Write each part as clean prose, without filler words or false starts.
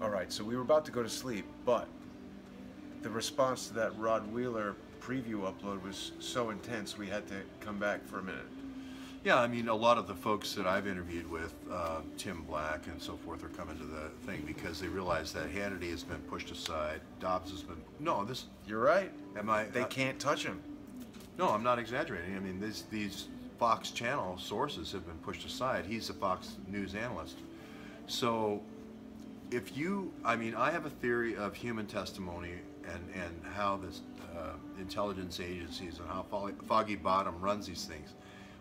All right, so we were about to go to sleep, but the response to that Rod Wheeler preview upload was so intense we had to come back for a minute. Yeah, I mean, a lot of the folks that I've interviewed with, Tim Black and so forth, are coming to the thing because they realize that Hannity has been pushed aside. Dobbs has been... No, this... You're right. Am I... They can't touch him. No, I'm not exaggerating. I mean, these Fox Channel sources have been pushed aside. He's a Fox News analyst. So, if you... I mean, I have a theory of human testimony and how this intelligence agencies and how Foggy Bottom runs these things.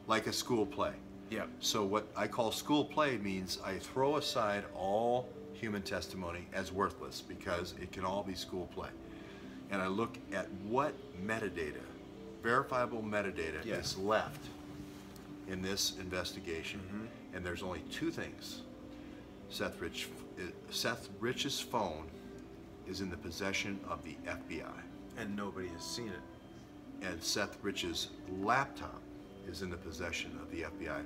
Like a school play. Yeah. So what I call school play means I throw aside all human testimony as worthless because it can all be school play. And I look at what metadata, verifiable metadata, is left in this investigation. And there's only two things. Seth Rich's phone is in the possession of the FBI. And nobody has seen it. And Seth Rich's laptop is in the possession of the FBI.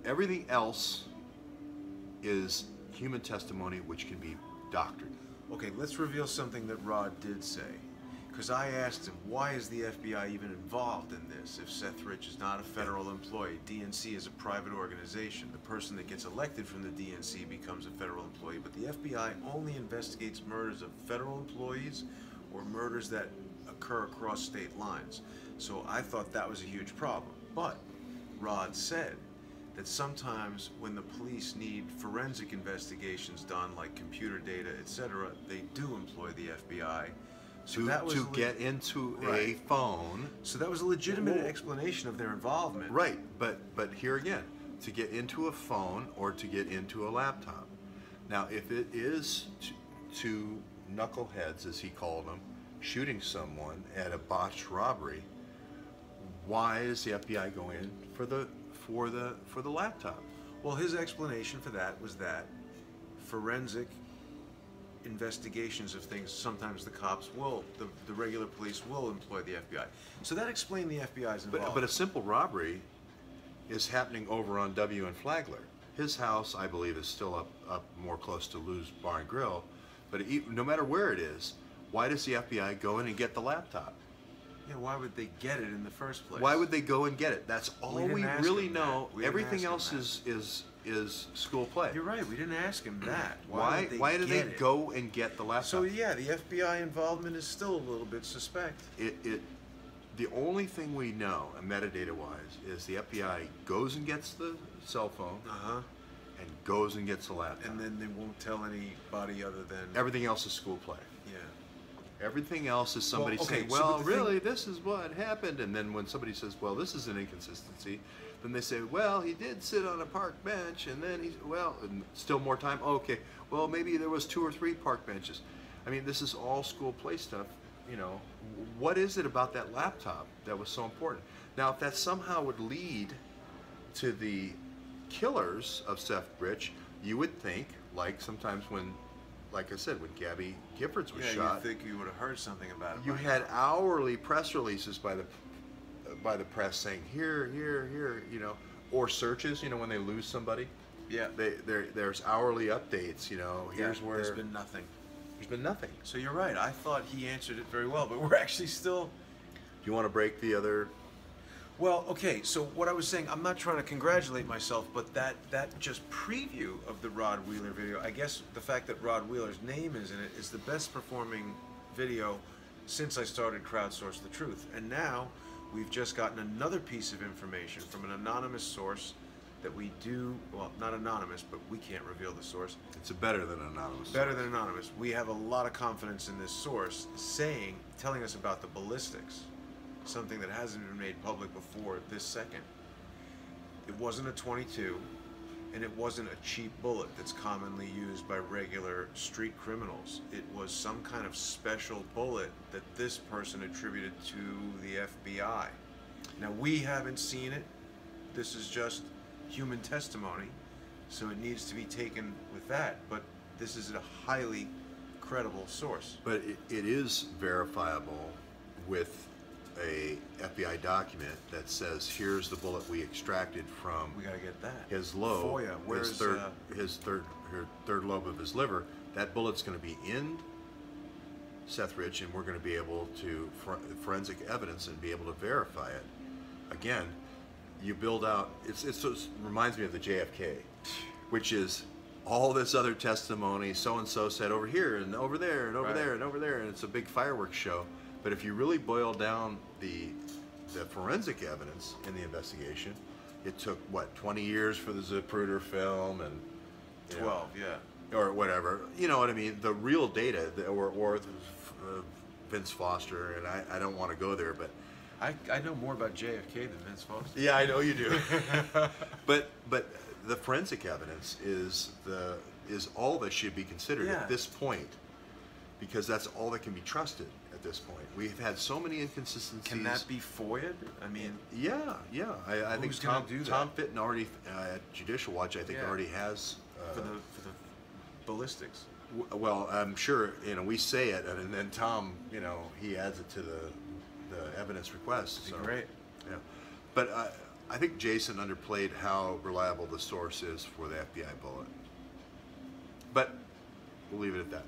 Everything else is human testimony which can be doctored. Okay, let's reveal something that Rod did say. Because I asked him, why is the FBI even involved in this if Seth Rich is not a federal employee? DNC is a private organization. The person that gets elected from the DNC becomes a federal employee, but the FBI only investigates murders of federal employees or murders that occur across state lines. So I thought that was a huge problem. But Rod said that sometimes when the police need forensic investigations done, like computer data, etc., they do employ the FBI. So to get into a phone. So that was a legitimate explanation of their involvement. Right, but here again, to get into a phone or to get into a laptop. Now, if it is two knuckleheads, as he called them, shooting someone at a botched robbery, why does the FBI go in for the laptop? Well, his explanation for that was that forensic investigations of things, sometimes the cops will, the regular police will employ the FBI. So that explained the FBI's involvement. But a simple robbery is happening over on W and Flagler. His house, I believe, is still up more close to Lou's Bar and Grill. But no matter where it is, why does the FBI go in and get the laptop? Yeah, why would they get it in the first place? Why would they go and get it? That's all we really know. Everything else is school play. You're right. We didn't ask him that. Why do they go and get the laptop? So yeah, the FBI involvement is still a little bit suspect. The only thing we know, metadata-wise, is the FBI goes and gets the cell phone, and goes and gets the laptop. And then they won't tell anybody other than... Everything else is school play. Yeah. Everything else is somebody saying, well, really, this is what happened. And then when somebody says, well, this is an inconsistency, then they say, well, he did sit on a park bench, and then and still more time. Oh, okay, well, maybe there was 2 or 3 park benches. I mean, this is all school play stuff. You know, what is it about that laptop that was so important? Now, if that somehow would lead to the killers of Seth Rich, you would think, like sometimes when, like I said, when Gabby Giffords was shot, you'd think you would have heard something about it. You had hourly press releases by the press saying here, you know, or searches, you know, when they lose somebody. Yeah. There's hourly updates, you know. Here's where there's been nothing. There's been nothing. So you're right. I thought he answered it very well, but we're actually still... Do you want to break the other... Well, okay, so what I was saying, I'm not trying to congratulate myself, but that just preview of the Rod Wheeler video, I guess the fact that Rod Wheeler's name is in it is the best performing video since I started Crowdsource the Truth. And now we've just gotten another piece of information from an anonymous source that we do, well, not anonymous, but we can't reveal the source. It's better than anonymous. Better than anonymous. We have a lot of confidence in this source telling us about the ballistics. Something that hasn't been made public before this second. It wasn't a .22, and it wasn't a cheap bullet that's commonly used by regular street criminals. It was some kind of special bullet that this person attributed to the FBI. Now, we haven't seen it. This is just human testimony, so it needs to be taken with that, but this is a highly credible source. But it is verifiable with a FBI document that says, here's the bullet we extracted from We gotta get that. his lobe, FOIA. Where's his third lobe of his liver. That bullet's going to be in Seth Rich, and we're going to be able to forensic evidence and be able to verify it. Again, you build out. It reminds me of the JFK, which is all this other testimony. So and so said over here and over there and over there and over there, and it's a big fireworks show. But if you really boil down the forensic evidence in the investigation, it took what 20 years for the Zapruder film and 12, yeah. Or whatever, you know what I mean? The real data, or Vince Foster, and I don't want to go there, but I know more about JFK than Vince Foster. yeah, I know you do. but the forensic evidence is all that should be considered at this point, because that's all that can be trusted at this point. We've had so many inconsistencies. Can that be FOIA'd? I mean, yeah. I think Tom Fitton already at Judicial Watch, I think already has for the ballistics. Well, I'm sure, we say it, and then Tom, he adds it to the evidence request. So great. Yeah, but I think Jason underplayed how reliable the source is for the FBI bullet. But we'll leave it at that.